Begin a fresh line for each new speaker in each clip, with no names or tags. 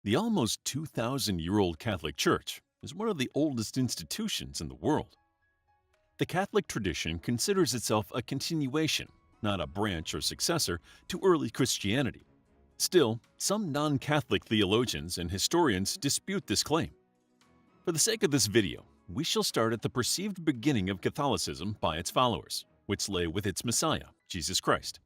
The almost 2,000-year-old Catholic Church is one of the oldest institutions in the world. The Catholic tradition considers itself a continuation, not a branch or successor, to early Christianity. Still, some non-Catholic theologians and historians dispute this claim. For the sake of this video, we shall start at the perceived beginning of Catholicism by its followers, which lay with its Messiah, Jesus Christ.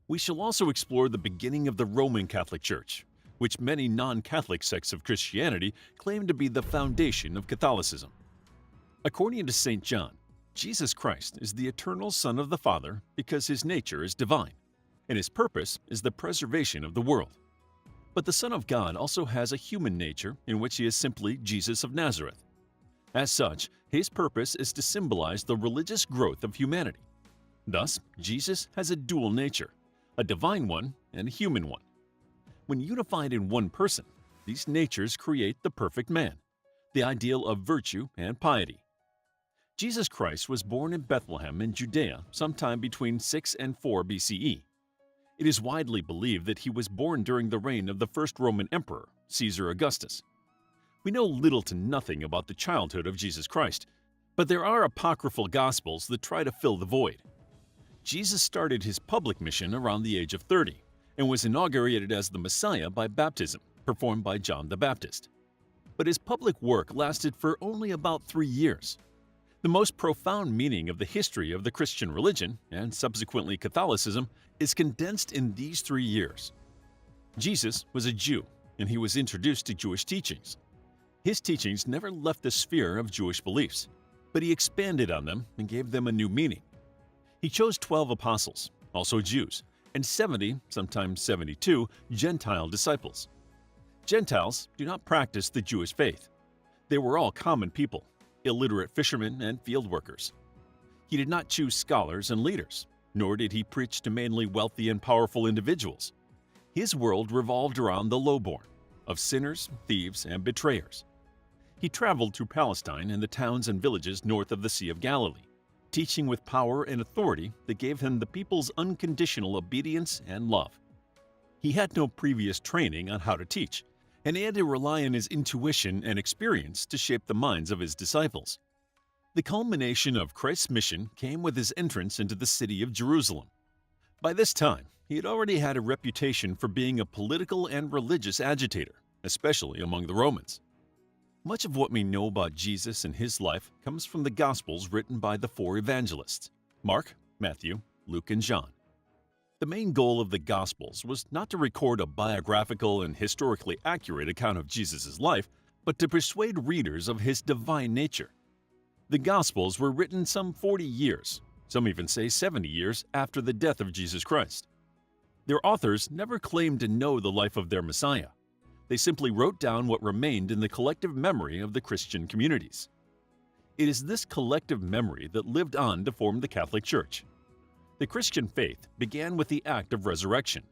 We shall also explore the beginning of the Roman Catholic Church, which many non-Catholic sects of Christianity claim to be the foundation of Catholicism. According to St. John, Jesus Christ is the eternal Son of the Father because his nature is divine, and his purpose is the preservation of the world. But the Son of God also has a human nature in which he is simply Jesus of Nazareth. As such, his purpose is to symbolize the religious growth of humanity. Thus, Jesus has a dual nature, a divine one and a human one. When unified in one person, these natures create the perfect man, the ideal of virtue and piety. Jesus Christ was born in Bethlehem in Judea sometime between 6 and 4 BCE. It is widely believed that he was born during the reign of the first Roman emperor, Caesar Augustus. We know little to nothing about the childhood of Jesus Christ, but there are apocryphal gospels that try to fill the void. Jesus started his public mission around the age of 30 and was inaugurated as the Messiah by baptism, performed by John the Baptist. But his public work lasted for only about 3 years. The most profound meaning of the history of the Christian religion, and subsequently Catholicism, is condensed in these 3 years. Jesus was a Jew, and he was introduced to Jewish teachings. His teachings never left the sphere of Jewish beliefs, but he expanded on them and gave them a new meaning. He chose 12 apostles, also Jews, and 70, sometimes 72, Gentile disciples. Gentiles do not practice the Jewish faith. They were all common people, illiterate fishermen and field workers. He did not choose scholars and leaders, nor did he preach to mainly wealthy and powerful individuals. His world revolved around the lowborn, of sinners, thieves, and betrayers. He traveled through Palestine and the towns and villages north of the Sea of Galilee, teaching with power and authority that gave him the people's unconditional obedience and love. He had no previous training on how to teach, and he had to rely on his intuition and experience to shape the minds of his disciples. The culmination of Christ's mission came with his entrance into the city of Jerusalem. By this time, he had already had a reputation for being a political and religious agitator, especially among the Romans. Much of what we know about Jesus and his life comes from the Gospels written by the 4 evangelists, Mark, Matthew, Luke, and John. The main goal of the Gospels was not to record a biographical and historically accurate account of Jesus' life, but to persuade readers of his divine nature. The Gospels were written some 40 years, some even say 70 years, after the death of Jesus Christ. Their authors never claimed to know the life of their Messiah. They simply wrote down what remained in the collective memory of the Christian communities. It is this collective memory that lived on to form the Catholic Church. The Christian faith began with the act of resurrection.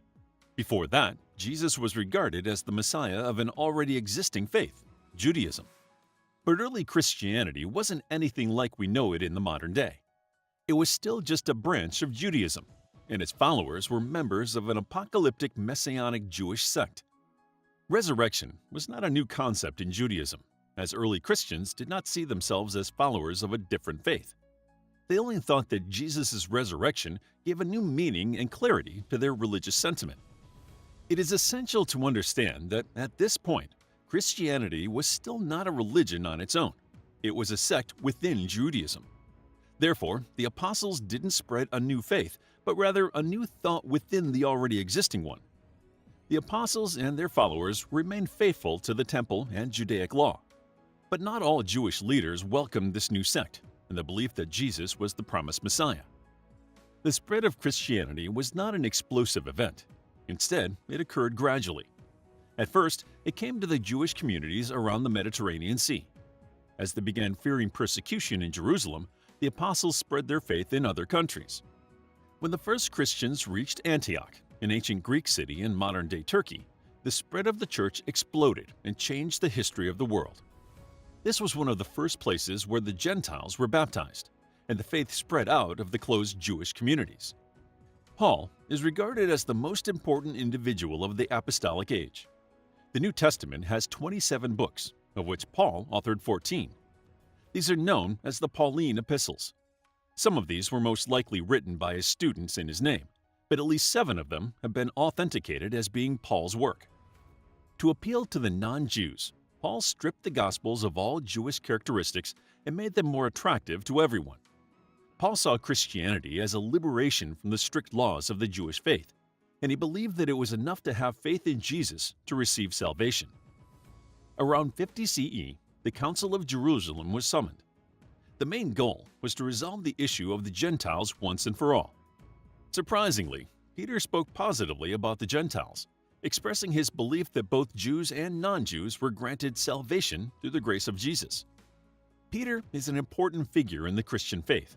Before that, Jesus was regarded as the Messiah of an already existing faith, Judaism. But early Christianity wasn't anything like we know it in the modern day. It was still just a branch of Judaism, and its followers were members of an apocalyptic messianic Jewish sect. Resurrection was not a new concept in Judaism, as early Christians did not see themselves as followers of a different faith. They only thought that Jesus' resurrection gave a new meaning and clarity to their religious sentiment. It is essential to understand that at this point, Christianity was still not a religion on its own. It was a sect within Judaism. Therefore, the apostles didn't spread a new faith, but rather a new thought within the already existing one. The apostles and their followers remained faithful to the temple and Judaic law. But not all Jewish leaders welcomed this new sect and the belief that Jesus was the promised Messiah. The spread of Christianity was not an explosive event. Instead, it occurred gradually. At first, it came to the Jewish communities around the Mediterranean Sea. As they began fearing persecution in Jerusalem, the apostles spread their faith in other countries. When the first Christians reached Antioch, an ancient Greek city in modern-day Turkey, the spread of the church exploded and changed the history of the world. This was one of the first places where the Gentiles were baptized, and the faith spread out of the closed Jewish communities. Paul is regarded as the most important individual of the apostolic age. The The New Testament has 27 books, of which Paul authored 14. These are known as the Pauline epistles. Some of these were most likely written by his students in his name, but at least 7 of them have been authenticated as being Paul's work. To appeal to the non-Jews, Paul stripped the Gospels of all Jewish characteristics and made them more attractive to everyone. Paul saw Christianity as a liberation from the strict laws of the Jewish faith, and he believed that it was enough to have faith in Jesus to receive salvation. Around 50 CE, the Council of Jerusalem was summoned. The main goal was to resolve the issue of the Gentiles once and for all. Surprisingly, Peter spoke positively about the Gentiles, expressing his belief that both Jews and non-Jews were granted salvation through the grace of Jesus. Peter is an important figure in the Christian faith.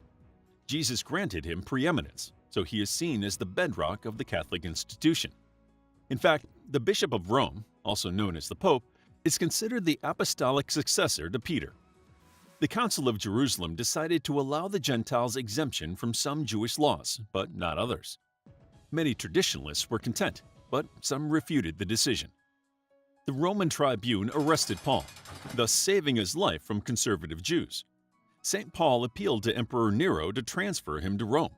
Jesus granted him preeminence, so he is seen as the bedrock of the Catholic institution. In fact, the Bishop of Rome, also known as the Pope, is considered the apostolic successor to Peter. The Council of Jerusalem decided to allow the Gentiles exemption from some Jewish laws, but not others. Many traditionalists were content, but some refuted the decision. The Roman tribune arrested Paul, thus saving his life from conservative Jews. St. Paul appealed to Emperor Nero to transfer him to Rome.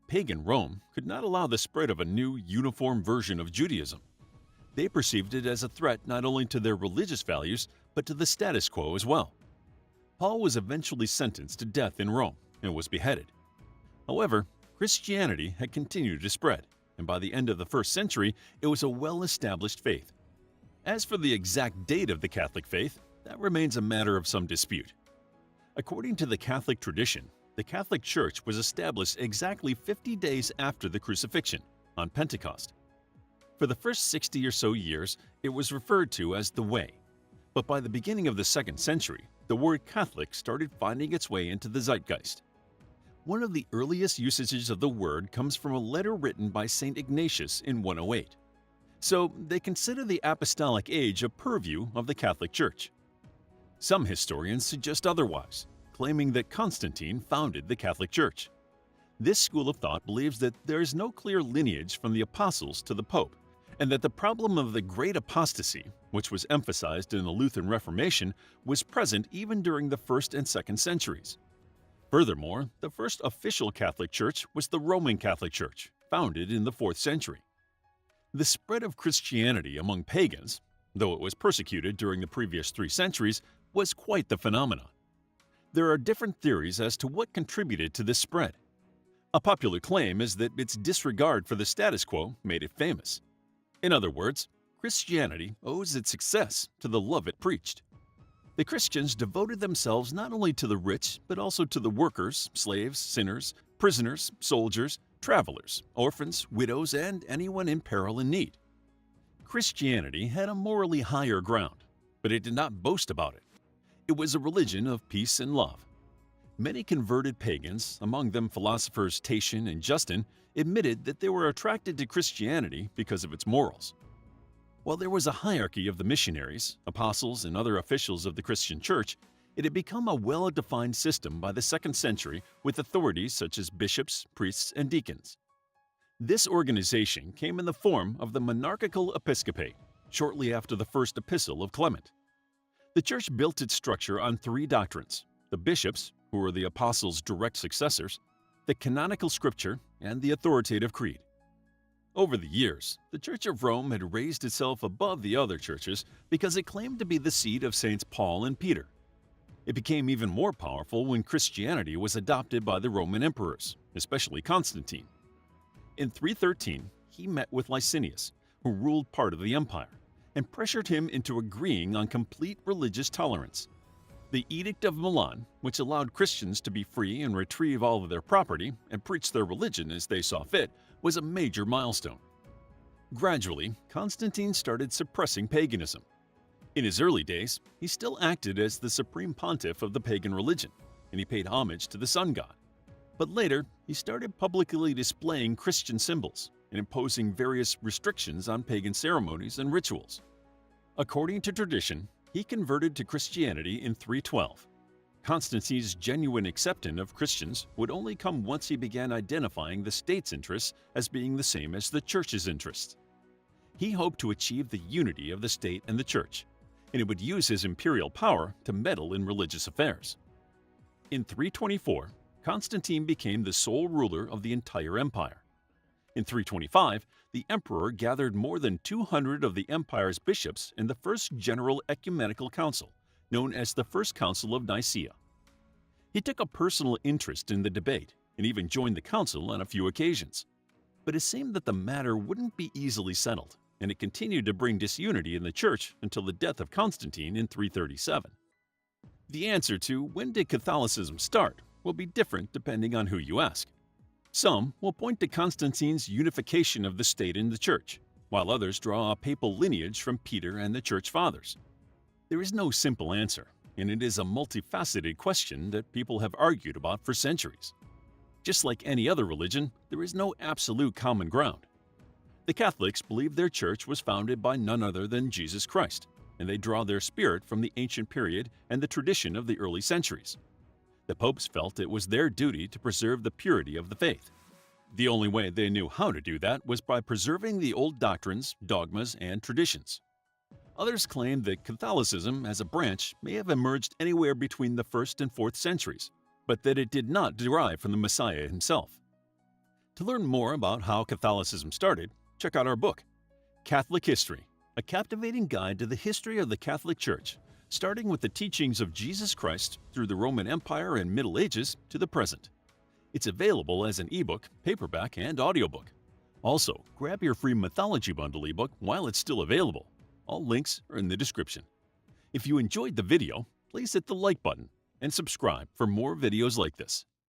Pagan Rome could not allow the spread of a new, uniform version of Judaism. They perceived it as a threat not only to their religious values, but to the status quo as well. Paul was eventually sentenced to death in Rome and was beheaded. However, Christianity had continued to spread, and by the end of the 1st century, it was a well-established faith. As for the exact date of the Catholic faith, that remains a matter of some dispute. According to the Catholic tradition, the Catholic Church was established exactly 50 days after the crucifixion, on Pentecost. For the first 60 or so years, it was referred to as the Way, but by the beginning of the 2nd century, the word Catholic started finding its way into the zeitgeist. One of the earliest usages of the word comes from a letter written by St. Ignatius in 108. So they consider the apostolic age a purview of the Catholic Church. Some historians suggest otherwise, claiming that Constantine founded the Catholic Church. This school of thought believes that there is no clear lineage from the apostles to the Pope, and that the problem of the Great Apostasy, which was emphasized in the Lutheran Reformation, was present even during the 1st and 2nd centuries. Furthermore, the first official Catholic Church was the Roman Catholic Church, founded in the 4th century. The spread of Christianity among pagans, though it was persecuted during the previous 3 centuries, was quite the phenomenon. There are different theories as to what contributed to this spread. A popular claim is that its disregard for the status quo made it famous. In other words, Christianity owes its success to the love it preached. The Christians devoted themselves not only to the rich, but also to the workers, slaves, sinners, prisoners, soldiers, travelers, orphans, widows, and anyone in peril and need. Christianity had a morally higher ground, but it did not boast about it. It was a religion of peace and love. Many converted pagans, among them philosophers Tatian and Justin, admitted that they were attracted to Christianity because of its morals. While there was a hierarchy of the missionaries, apostles, and other officials of the Christian Church, it had become a well-defined system by the 2nd century with authorities such as bishops, priests, and deacons. This organization came in the form of the monarchical episcopate, shortly after the first epistle of Clement. The Church built its structure on 3 doctrines: the bishops, who were the apostles' direct successors, the canonical scripture, and the authoritative creed. Over the years, the Church of Rome had raised itself above the other churches because it claimed to be the seat of Saints Paul and Peter. It became even more powerful when Christianity was adopted by the Roman emperors, especially Constantine. In 313, he met with Licinius, who ruled part of the empire, and pressured him into agreeing on complete religious tolerance. The Edict of Milan, which allowed Christians to be free and retrieve all of their property and preach their religion as they saw fit, was a major milestone. Gradually, Constantine started suppressing paganism. In his early days, he still acted as the supreme pontiff of the pagan religion, and he paid homage to the sun god. But later, he started publicly displaying Christian symbols and imposing various restrictions on pagan ceremonies and rituals. According to tradition, he converted to Christianity in 312. Constantine's genuine acceptance of Christians would only come once he began identifying the state's interests as being the same as the Church's interests. He hoped to achieve the unity of the state and the church, and he would use his imperial power to meddle in religious affairs. In 324, Constantine became the sole ruler of the entire empire. In 325, the emperor gathered more than 200 of the empire's bishops in the First General Ecumenical Council, known as the First Council of Nicaea. He took a personal interest in the debate and even joined the council on a few occasions. But it seemed that the matter wouldn't be easily settled, and it continued to bring disunity in the church until the death of Constantine in 337. The answer to when did Catholicism start will be different depending on who you ask. Some will point to Constantine's unification of the state and the church, while others draw a papal lineage from Peter and the church fathers. There is no simple answer, and it is a multifaceted question that people have argued about for centuries. Just like any other religion, there is no absolute common ground. The Catholics believe their church was founded by none other than Jesus Christ, and they draw their spirit from the ancient period and the tradition of the early centuries. The popes felt it was their duty to preserve the purity of the faith. The only way they knew how to do that was by preserving the old doctrines, dogmas, and traditions. Others claim that Catholicism as a branch may have emerged anywhere between the 1st and 4th centuries, but that it did not derive from the Messiah himself. To learn more about how Catholicism started, check out our book, Catholic History, a captivating guide to the history of the Catholic Church, starting with the teachings of Jesus Christ through the Roman Empire and Middle Ages to the present. It's available as an ebook, paperback, and audiobook. Also, grab your free Mythology Bundle ebook while it's still available. All links are in the description. If you enjoyed the video, please hit the like button and subscribe for more videos like this.